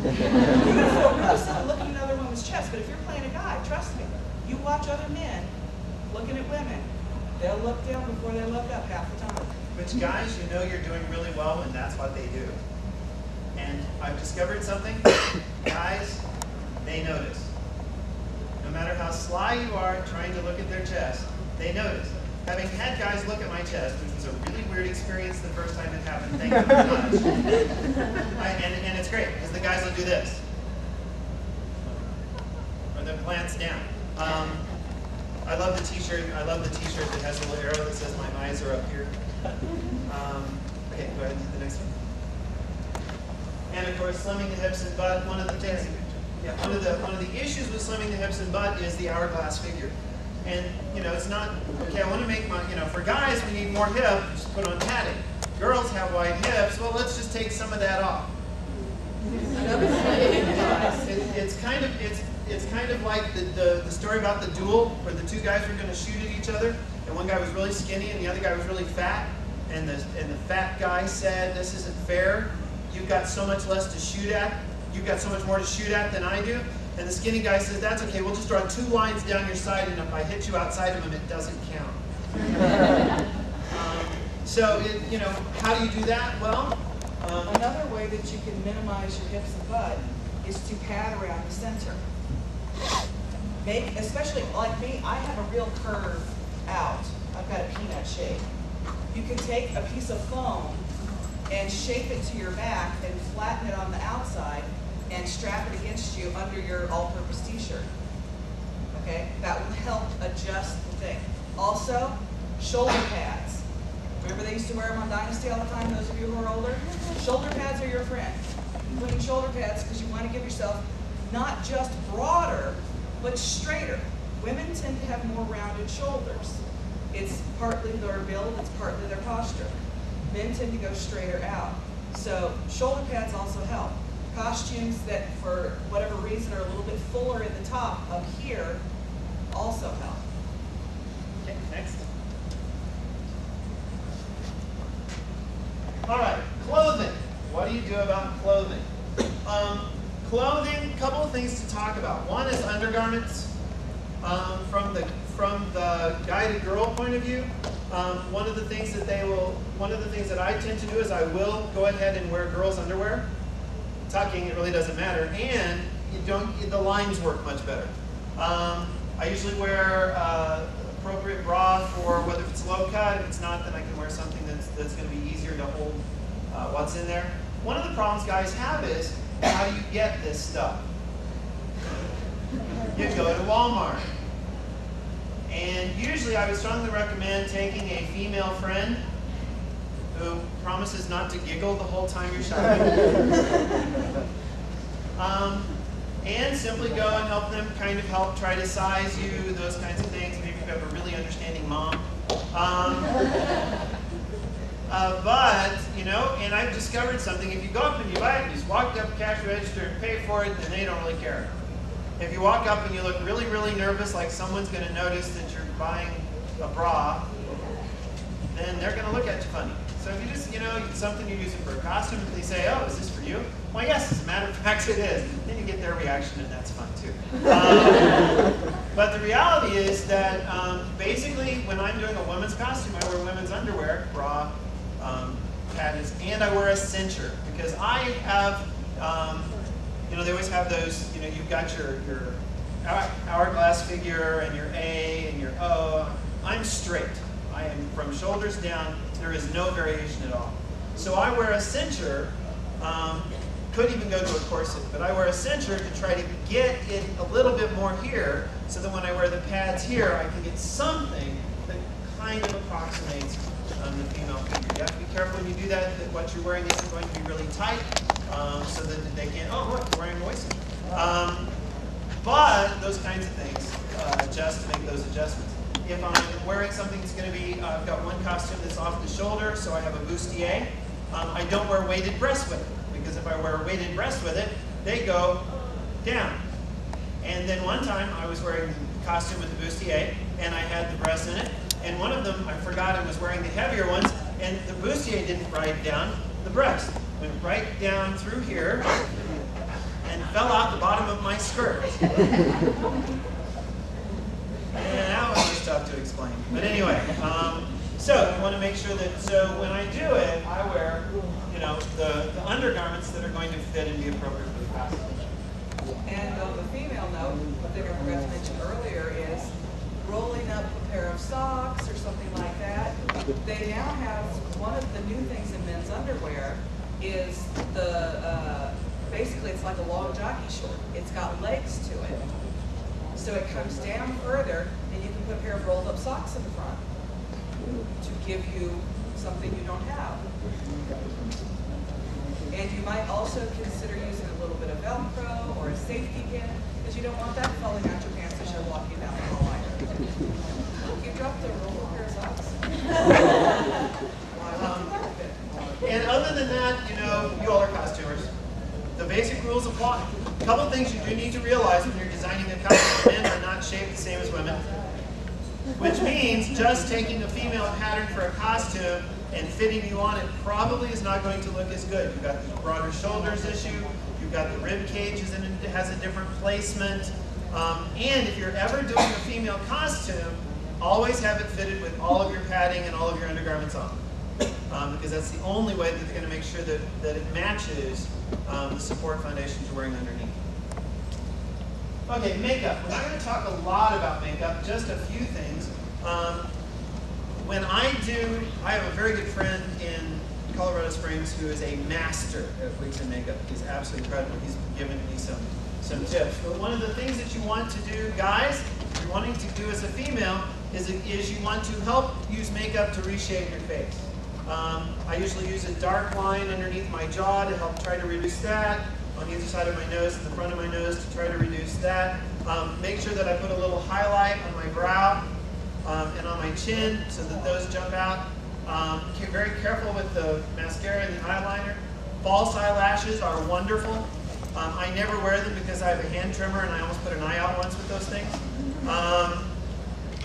You can feel really silly looking at another woman's chest, but if you're playing a guy, trust me, you watch other men looking at women, they'll look down before they look up half the time. Which guys, you know you're doing really well when that's what they do. And I've discovered something. Guys, they notice. No matter how sly you are trying to look at their chest, they notice. Having had guys look at my chest, which was a really weird experience the first time it happened, thank you very much. And it's great, because the guys will do this. Or they'll glance down. I love the t-shirt. I love the t-shirt that has a little arrow that says my eyes are up here. Okay, go ahead and do the next one. And of course, slimming the hips and butt. One of the things, one of the issues with slimming the hips and butt is the hourglass figure. And it's not okay. I want to make my, for guys we need more hip, just put on padding. Girls have wide hips. Well, let's just take some of that off. It's kind of like the story about the duel where the two guys were going to shoot at each other, and one guy was really skinny and the other guy was really fat, and the fat guy said, "This isn't fair. You've got so much less to shoot at. You've got so much more to shoot at than I do." And the skinny guy says, "That's okay. We'll just draw 2 lines down your side, and if I hit you outside of them, it doesn't count." So how do you do that? Well, another way that you can minimize your hips and butt is to pad around the center. Especially like me, I have a real curve out. I've got a peanut shape. You can take a piece of foam and shape it to your back and flatten it on the outside and strap it against you under your all-purpose t-shirt. Okay? That will help adjust the thing. Also, shoulder pads. Remember they used to wear them on Dynasty all the time, those of you who are older? Shoulder pads are your friend. You're putting shoulder pads because you want to give yourself not just broader, but straighter. Women tend to have more rounded shoulders. It's partly their build, it's partly their posture. Men tend to go straighter out. So shoulder pads also help. Costumes that for whatever reason are a little bit fuller in the top up here also help. Okay, next. All right, clothing. What do you do about clothing? Clothing, a couple of things to talk about. One is undergarments. From the guided girl point of view, one of the things that I tend to do is I will go ahead and wear girls' underwear. Tucking, it really doesn't matter, and the lines work much better. I usually wear appropriate bra for whether if it's low cut. If it's not, then I can wear something that's going to be easier to hold what's in there. One of the problems guys have is, how do you get this stuff? You go to Walmart. And usually I would strongly recommend taking a female friend who promises not to giggle the whole time you're shopping. And simply go and help them help try to size you, those kinds of things. Maybe you have a really understanding mom. And I've discovered something. If you go up and you buy it, you just walk up to the cash register and pay for it, then they don't really care. If you walk up and you look really, really nervous, like someone's going to notice that you're buying a bra, then they're going to look at you funny. So if you just, it's something you're using for a costume, and they say, "Oh, is this for you?" Well, yes, as a matter of fact, it is. Then you get their reaction, and that's fun too. But the reality is that basically, when I'm doing a women's costume, I wear women's underwear, bra, panties, and I wear a cincher because I have. They always have those, you've got your hourglass figure and your A and your O. I'm straight. I am from shoulders down. There is no variation at all. So I wear a cincher. Could even go to a corset, but I wear a cincher to try to get it a little bit more here so that when I wear the pads here, I can get something that kind of approximates the female figure. You have to be careful when you do that what you're wearing isn't going to be really tight. So that they can't, oh look, you're wearing a waist. But those kinds of things, adjust to make those adjustments. If I'm wearing something that's going to be, I've got one costume that's off the shoulder, so I have a bustier. I don't wear weighted breasts with it, because if I wear a weighted breast with it, they go down. And then one time I was wearing the costume with the bustier, and I had the breasts in it, and one of them, I forgot I was wearing the heavier ones, and the bustier didn't ride down the breast. Went right down through here, fell out the bottom of my skirt. And that one was tough to explain. But anyway, so you want to make sure that, so when I do it, I wear, you know, the undergarments that are going to fit and be appropriate for the costume. And on the female note, one thing I forgot to mention earlier is rolling up a pair of socks or something like that. They now have, one of the new things in men's underwear is basically it's like a long jockey short. It's got legs to it. So it comes down further and you can put a pair of rolled up socks in the front to give you something you don't have. And you might also consider using a little bit of Velcro or a safety pin because you don't want that falling out your pants as you're walking down the hall either. You dropped a rolled pair of socks. And other than that, you know, you all are costumers. The basic rules apply. A couple things you do need to realize when you're designing a costume. Men are not shaped the same as women. Which means just taking a female pattern for a costume and fitting you on it probably is not going to look as good. You've got the broader shoulders issue, you've got the rib cage has a different placement, and if you're ever doing a female costume, always have it fitted with all of your padding and all of your undergarments on. Because that's the only way that they're going to make sure that it matches the support foundations you're wearing underneath. Okay, makeup. We're not going to talk a lot about makeup, just a few things. I have a very good friend in Colorado Springs who is a master at wigs and makeup. He's absolutely incredible. He's given me some tips. But one of the things that you want to do, guys, if you're wanting to do as a female, is you want to help use makeup to reshape your face. I usually use a dark line underneath my jaw to help try to reduce that, on either side of my nose and the front of my nose to try to reduce that. Make sure that I put a little highlight on my brow and on my chin so that those jump out. Be very careful with the mascara and the eyeliner. False eyelashes are wonderful. I never wear them because I have a hand trimmer and I almost put an eye out once with those things.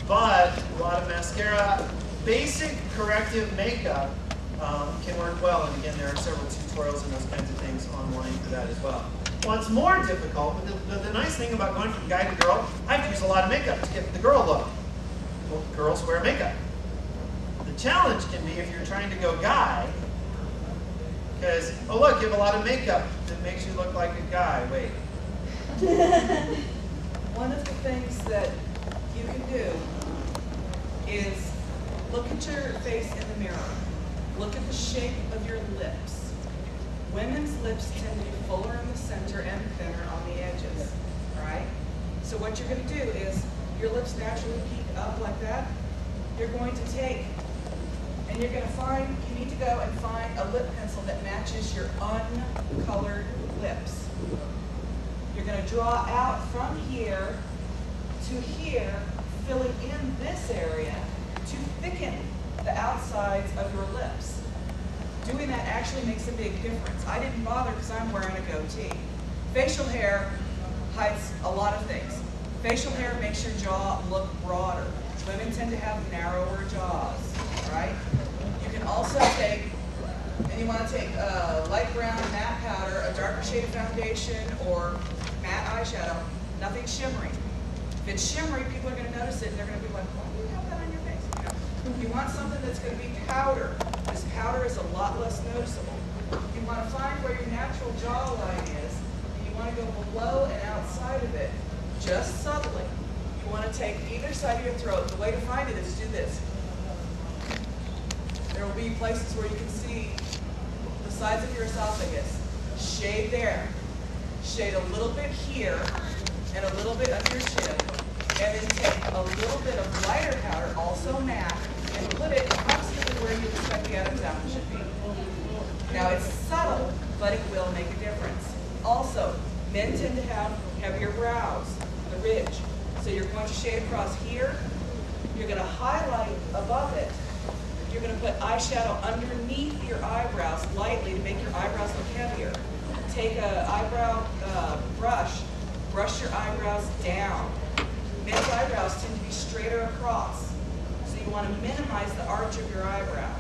But a lot of mascara, basic corrective makeup can work well. And again, there are several tutorials and those kinds of things online for that as well. What's more difficult, but the nice thing about going from guy to girl, I have to use a lot of makeup to get the girl look. Well, girls wear makeup. The challenge can be if you're trying to go guy, because, oh look, you have a lot of makeup that makes you look like a guy. Wait. One of the things that you can do is look at your face in the mirror. Look at the shape of your lips. Women's lips tend to be fuller in the center and thinner on the edges, right? So what you're going to do is, your lips naturally peak up like that. You're going to take, and you're going to find, you need to go and find a lip pencil that matches your uncolored lips. You're going to draw out from here to here, filling in this area to thicken the outsides of your lips. Doing that actually makes a big difference. I didn't bother because I'm wearing a goatee. Facial hair hides a lot of things. Facial hair makes your jaw look broader. Women tend to have narrower jaws, right? You can also take, and you want to take a light brown matte powder, a darker shade of foundation, or matte eyeshadow, nothing shimmery. If it's shimmery, people are going to notice it and they're going to be like, why do you have that on your face? You know? You want something that's going to be powder. This powder is a lot less noticeable. You want to find where your natural jawline is, and you want to go below and outside of it, just subtly. You want to take either side of your throat. The way to find it is do this. There will be places where you can see the sides of your esophagus. Shade there. Shade a little bit here and a little bit under your chin. And then take a little bit of lighter powder, also matte, and put it approximately where you expect the Adam's apple should be. Now it's subtle, but it will make a difference. Also, men tend to have heavier brows, the ridge. So you're going to shade across here. You're going to highlight above it. You're going to put eyeshadow underneath your eyebrows lightly to make your eyebrows look heavier. Take an eyebrow brush your eyebrows down. Men's eyebrows tend to be straighter across. So you want to minimize the arch of your eyebrows.